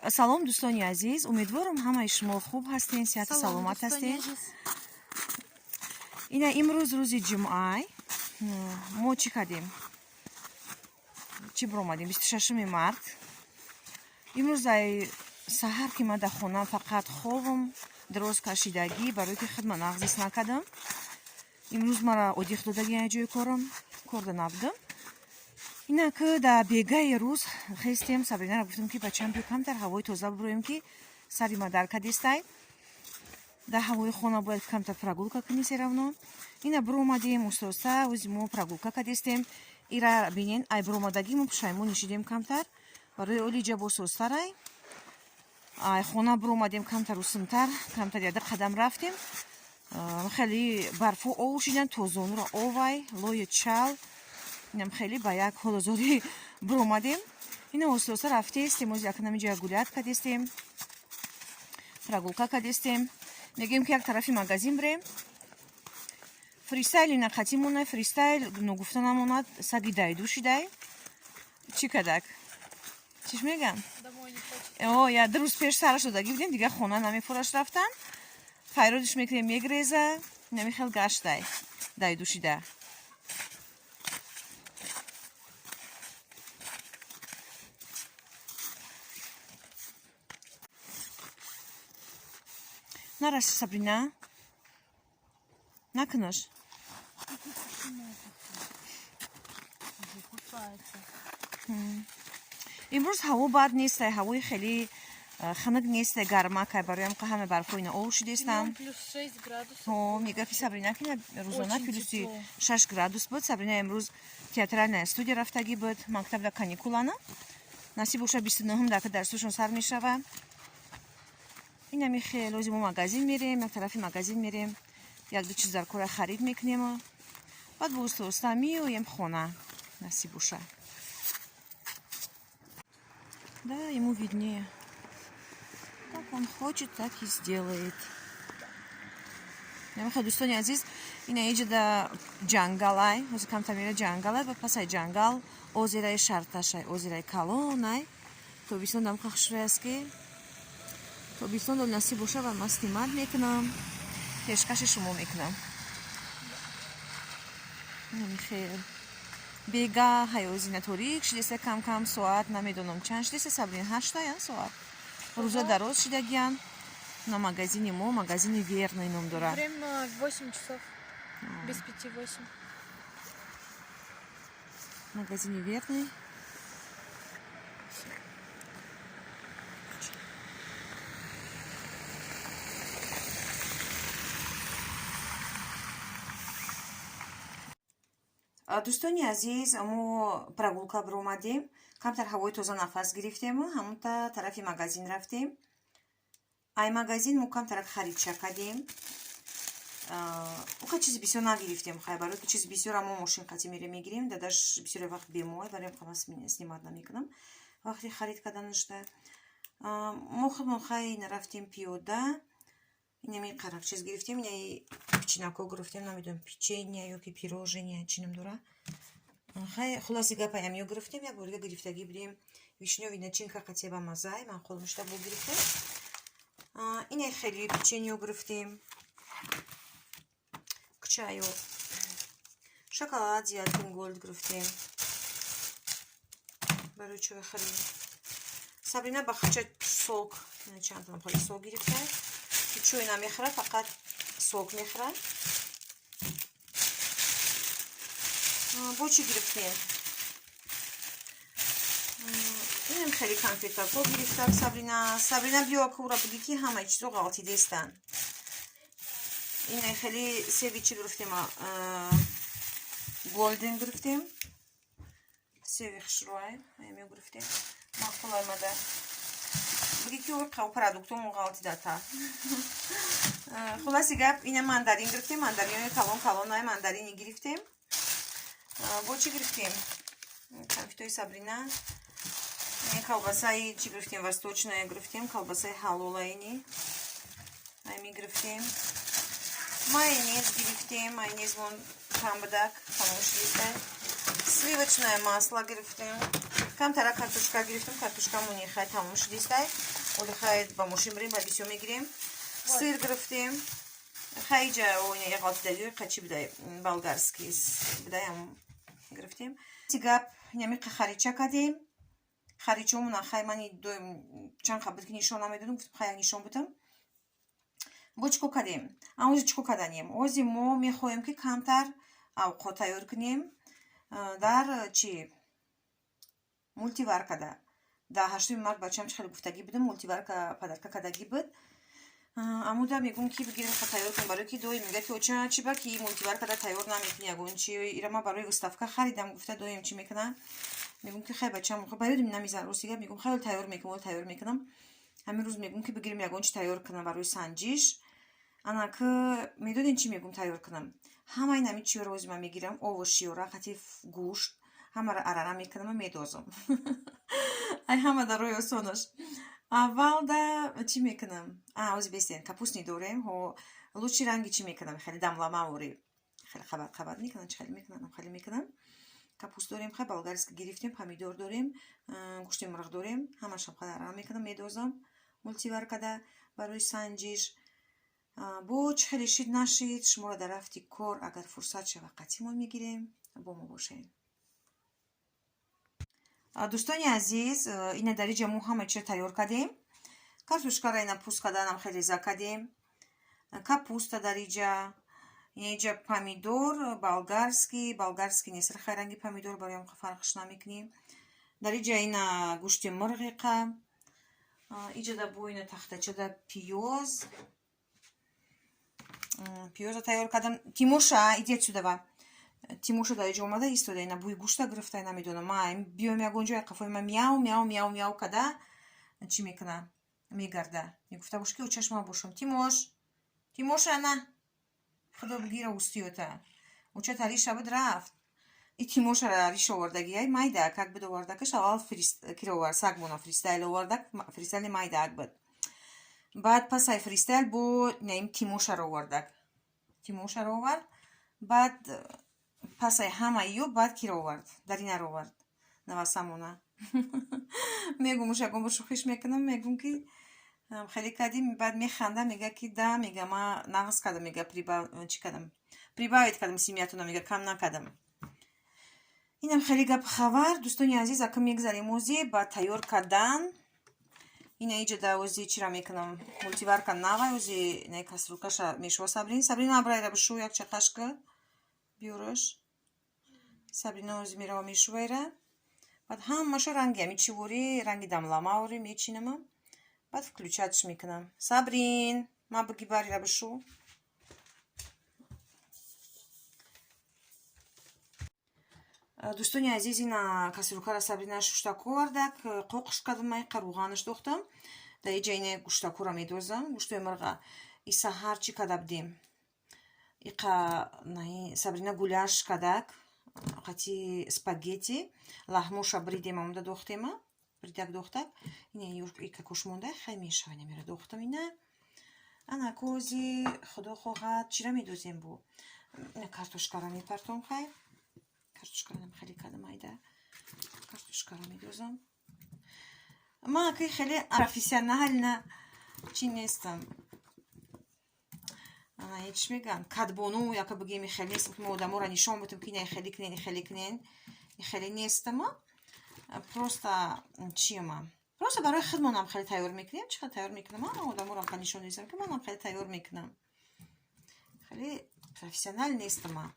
салом дӯстони азиз, умедворам ҳамаи шумо хуб ҳастен, сиҳату саломат ҳастен. Ина имрӯз рӯзи ҷумъа. Мо чӣ кардем? Чӣ биромадем? 26 март. имрӯз ай саҳар ки ман дар хона фақат хобам дроз кашидагӣ, барои ки хидма нағзис накардам. имрӯз мара оддих додагӣ ай ҷои корда набудам. ина ки дар бегаи рӯз хестем, Сабринара гуфтам ки бачаам биё камтар ҳавои тоза бибурем ки сари ма даркадистай. Дар ҳавои хона бояд камтар прогулка кунӣ серавно. ина биромадем устозта ози мо прогулка кадистем. ира бинен ай биромадагимо пушаймон нишидем камтар. барои оли ҷабо созтарай. ай хона биромадем камтар усмтар, камтар яда қадам рафтем. хеле барфу овушидан тозонура овай лои чал. инам хеле ба як ҳолозори биромадем. ина оста рафтестем, оз якнами ҷоя гулят кадистем. прогулка кадистем. мегӯем ки як тарафи магазин бирем. фристайл ина қатӣ монад, фристайл ногуфта намонад, саги дайду шидай. чӣ кадак? чиш мегам? Я 2 рӯз пеш сараш додагӣ будем, дигар хона намефураш рафтан. хайродиш мекунем мегреза, нами хел гаштай дайду шида. Нараси Сабрина? Накунаш? имрӯз ҳаво бад нестай, ҳавои хеле ханак нестай, гармакай, бароям ки ҳама барфҳо ина ов шидестам. мега ки Сабрина ки рӯзона плюси 6 градус буд. Сабрина имрӯз театральная студия рафтагӣ буд, мактаб дар каникулана. насиб боша 29 дака дарсушон сар мешава. инами хел ози мо магазин мерем, як тарафи магазин мерем, як-ду чиз дар кора харид мекунем. баъд бо уста меоем хона, насиб боша. Да, ему виднее. Как он хочет, так и сделает. Дӯстони азиз, ина иҷа да ҷангалай, ози камтар мера ҷангалай, ва пасай ҷангал озераи шарташай, озераи калонай. тобистон дам хушрӯй аст ки тобистон дол насиб боша ва масти мард мекунам. пешкаши шумо мекунам. хел бега ҳаёзина торик шидеста кам соат, намедонам чанд шидеста. Сабрин 8 соат. рӯза дароз шидагиян. на магазини мо, магазини верный ном дорад. Время 8 часов. Без 5-8. Магазини верный. дӯстони азиз, мо прогулка биромадем. камтар ҳавои тоза нафас гирифтем, ҳамонта тарафи магазин рафтем. ай магазин мо камтарак харидша кардем. ука чизи бисёр нагирифтем, хай барои ки чизи бисёр мо мошин қатӣ мерем мегирем, дадаш бисёре вақт бемоҳай, барои қамас снимат намекунам вақти харид карданашда. мо худмон хай нарафтем пиёда. инами қарак чиз гирифтем, инаи печенако гирифтем, намедонам печенье ё ки пирожение чӣ намедора. хай хулоси гапаям ё гирифтем, як борига гирифтагӣ будем вишнёви начинка қатия ба мазай, ман худам штабо гирифтем. инаи хеле печенье гирифтем, кучаё, шоколад зиятин голд гирифтем барои чой харид. Сабрина ба хача сок, чандтам холи сок гирифтем. чой намехӯрад, фақат сок мехӯрад. бо чӣ гирифтем? инам хеле конфетако гирифтак Сабрина. Сабрина биё кура буди ки ҳамаи чизо ғалтидестан. ина хеле севи чӣ гирифтем? голден гирифтем. севи хушрӯай ҳамё гирифтем. маъқул омада. буди ки продуктомо ғалтидата. хулоси гап, ина мандарин гирифтем, мандаринои калон мандарини гирифтем. бо чӣ гирифтем? конфетои Сабрина. колбасаи чӣ гирифтем? восточная гирифтем, колбасаи ҳалолайни ами гирифтем. майонез гирифтем, майонезмон кам будак, тамошидестай. сливочное масло гирифтем. камтара картошка гирифтем. Картошкамон хай тамом шудистай. Оли хай ба мошин брим, ба бисё мегирем. Сыр гирифтем. Хайҷа ойна яғалтидагӣ қачи бидай болгарский бидай ҳам гирифтем. Тигап ями харича кадем. Харичаомона хай мани доим чанд хабат ки нишон намедодам, гуфтам хай як нишон бутам. Бо чико кадем? Амози чико каданем? Ози мо мехоҳем ки камтар авқот тайёр кунем дар чи мультиваркада. Дар 8 март бачам чи хеле гуфтагӣ будам, мультиварка падарка кадагӣ буд. Амуда мегум ки бигирем ха тайёр кунем, барои ки доим мега ки оча чи ба ки мультиваркада тайёр наметуни ягон чи ира ма барои выставка харидам, гуфта доим чи мекунам. Мегум ки хай бачам барои намизан росига мегум хай тайёр мекунам, тайёр мекунам. Ҳамин рӯз мегум ки бигирем ягон чи тайёр кунам барои санҷиш. Ана ки медодин чи мегум тайёр кунам. Ҳамаи нами чиёра ози ман мегирам, овоз шиёра, қатиф гӯшт, ҳамаро арара мекунам, медозам. Ай ҳама дар роҳи осонаш. Аввалда чӣ мекунам? Ози бестен, капустни дорем, лучи ранги чӣ мекунам? Хеле дамламавори. Хеле хабар мекунам, чӣ хеле мекунам, хеле мекунам. Капуст дорем, хай болгарский гирифтем, помидор дорем, гӯшти мурғ дорем, ҳамашам хай арара мекунам, медозам мультиваркада барои санҷиш. Бо чӣ хеле шид нашид, шуморо дар рафти кор агар фурсат шавад қатъи мо мегирем, бо мо бошед. Дӯстони азиз, ина дар иҷа мо ҳама чиро тайёр кардем. Картошкаро ина пӯст карданам хеле реза кардем. Капуста дар иҷа, иҷа помидор болгарский нест, хай ранги помидор бароям фарқш намекунем. Дар иҷа ина гӯшти мурғиқа. Иҷа да бо ина тахтача да пиёза тайёр кардам. Тимоша идият сюда. Тимоша дар иҷа омада истода, ина бӯи гӯшта гирифта, намедонам. Ман биём ягон ҷо қафои ман мяу када чӣ мекуна? Мегарда. Мегуфта бош ки очаш ман бошам. Тимоша на. Худо бигира устиёта. Очата риша буд рафт. И Тимошара риша овардагӣ, ай майда как буд овардакаш, аввал кира овард, сагмона фристайл овардак, фристайли майдаак буд. Баъд пасай фристайл бо наим Тимошаро овардак. Тимошаро овард, баъд пасай ҳама ё баъд кира овард, даринаро овард. Навасамона. Мегум уш ягон бо шӯхиш мекунам, мегум ки хеле кадим, баъд механда, мега ки да, мега ма нағз кардам, мега чӣ кардам? Прибавит кардам семиятона, мега кам накардам. Инам хеле гап хабар. Дӯстони азиз, ака мегзарем ози ба тайёр кардан. Ина иҷа да ози чира мекунам? Мультиварка навай ози на каструлкаша мешува Сабрин. Сабрина абрайра бишу як чақашка. Биёраш. Сабрина ози мирава мешуваира. Баъд ҳамаша ранги ами чивори, ранги дамламавори мечинама. Баъд включатш мекунам. Сабрин, ма биги барира бишу. Дӯстони азиз, ина каструлкара Сабрина шуштаку вардак, қоқш кардам, қаруғанаш дохтам. Дар иҷа ина гӯштакура медозам, гӯштои мурға. И саҳар чӣ када будем? Иқа Сабрина гуляш кадак, қатъи спагетти, лаҳмоша бридем омада дохтема, бридак дохтак. Ина ика кош монда, хай мешава, намира дохтам ина. Ана кози худо хоҳад, чира медозем бо? Ина картошкара мепартом хай. Картошкаранам хеле кадам айда. Картошкара медозам. Ман ки хеле профессиональна чӣ нестам. Ана чӣ мегӯям? Кадбону яка бигем хеле нестам, ки мо одаморо нишон будем, ки ина хеле кунен, хеле кунен. Хеле нестам. Просто чима? Просто барои худмонам хеле тайёр мекунем. Чӣ хеле тайёр мекунам? Ман одаморо нишон дезам, ки манам хеле тайёр мекунам. Хеле профессионал нестам.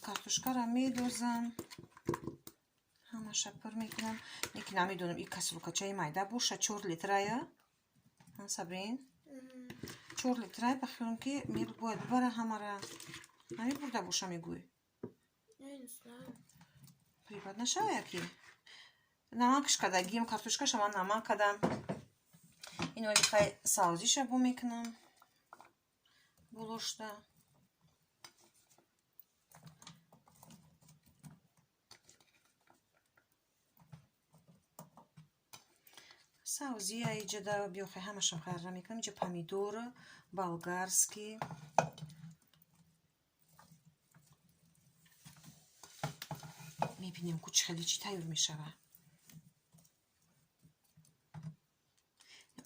Картошкара медозам, ҳамаша пур мекунам. Неки намедонам ин каструлкачаи майда боша 4 литрая. Сабрин 4 литрая, ба хиёлам ки бояд бибара ҳамара. Намебурда боша мегӯй. Припад нашава яки. Намакш кадагим, картошкаша ман намак кадам. Ин оли хай савзиша бо мекунам. Булошта. Савзия иҷа да биёхай ҳамашам хайра мекунам. Иҷа помидор болгарский, мебинем ку чӣ хеле чӣ тайёр мешавад.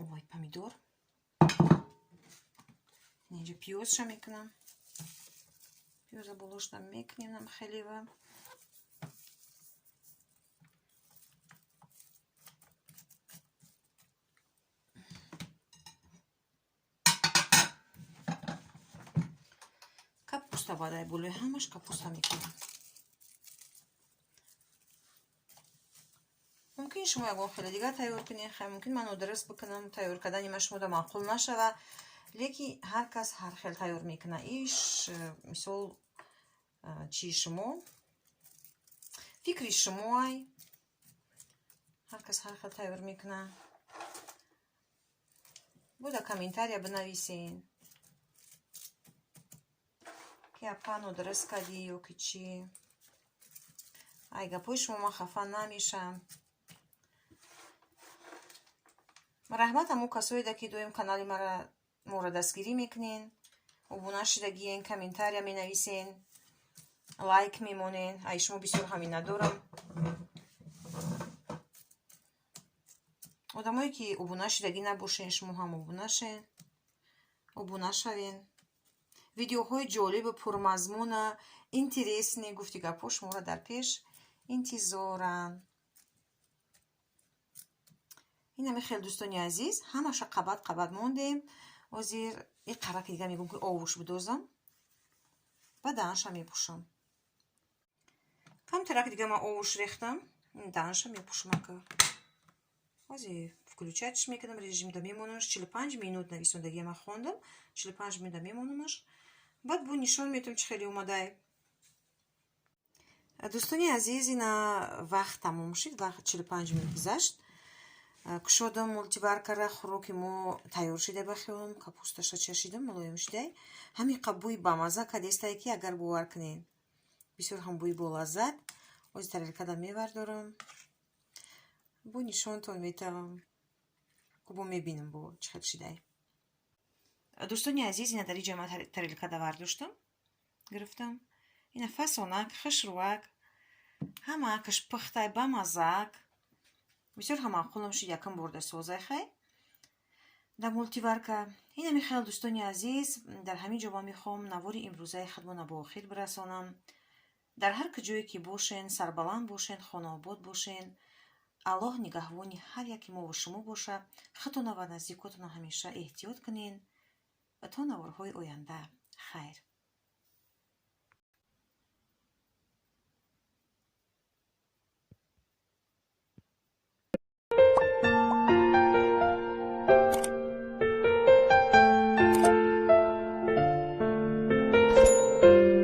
овои помидор, инҷа пиёзша мекунам. пиёза болошта мекунем хелева. капуста бадай болои ҳамаш капуста мекунам. мумкин шумо ягон хеле дигар тайёр кунед, мумкин ман одирес бикунам, тайёр кардани ман шумода маъқул нашавад, лекин ҳар кас ҳар хел тайёр мекуна. иш мисол чӣ шумо фикри шумоай, ҳар кас ҳар хел тайёр мекуна. буда комментария бинависен ки апан одирес кардӣ ё ки чӣ. ай гапои шумо ман хафа намешам. раҳмат ҳамон касоеда ки доим канали моро дастгирӣ мекунен, обуна шудагиен, комментария менависен, лайк мемонен. ай шумо бисёр ҳамин дорам. одамое ки обуна шудагӣ набошен, шумо ҳам обуна шавен. видеоҳои ҷолибу пурмазмуна интересни гуфти гапҳо шуморо дар пеш интизорам. инами хел дӯстони азиз, ҳамаша қабат мондем. ҳозир и қараки дига мегӯм ки овуш бидозам, ба даҳанша мепӯшам. камтарак дига ман овуш рехтам, даҳанша мепӯшам. ҳозир включатш мекунам, режимда мемонамш 45 минут нависондагия ман хондам, 45 минут мемонамш. баъд бу нишон метавам чӣ хеле омадай. дӯстони азиз, ина вақт тамом шид, вақт 45 минут гузашт. кушодам мультиваркара, хӯроки мо тайёр шуда бахём, капусташа чашидам, мулоим шудай. ҳамин қабуи бамаза кадестае ки агар бовар кунен бисёр ҳам бӯи болаззат. ҳозир тарелкада мевардорам, бу нишонтон метавам, бо мебинам бо чӣ хел шудай. дӯстони азиз, ина дар иҷа ман тарелкада вардоштам, гирифтам. ина фасонак, хушрӯвак, ҳамаакаш пухтай бамазак. бисёр ҳам маъқулам шуд якам борда созай хай дар мультиварка. инами хел дӯстони азиз, дар ҳамин ҷо ман мехоҳам навори имрӯзаи худмонро ба охир бирасонам. дар ҳар куҷое ки бошен, сарбаланд бошен, хонаобод бошен, аллоҳ нигаҳвони ҳар яки мо ва шумо боша. худтона ва наздикотона ҳамеша эҳтиёт кунен. та наворҳои оянда. хайр.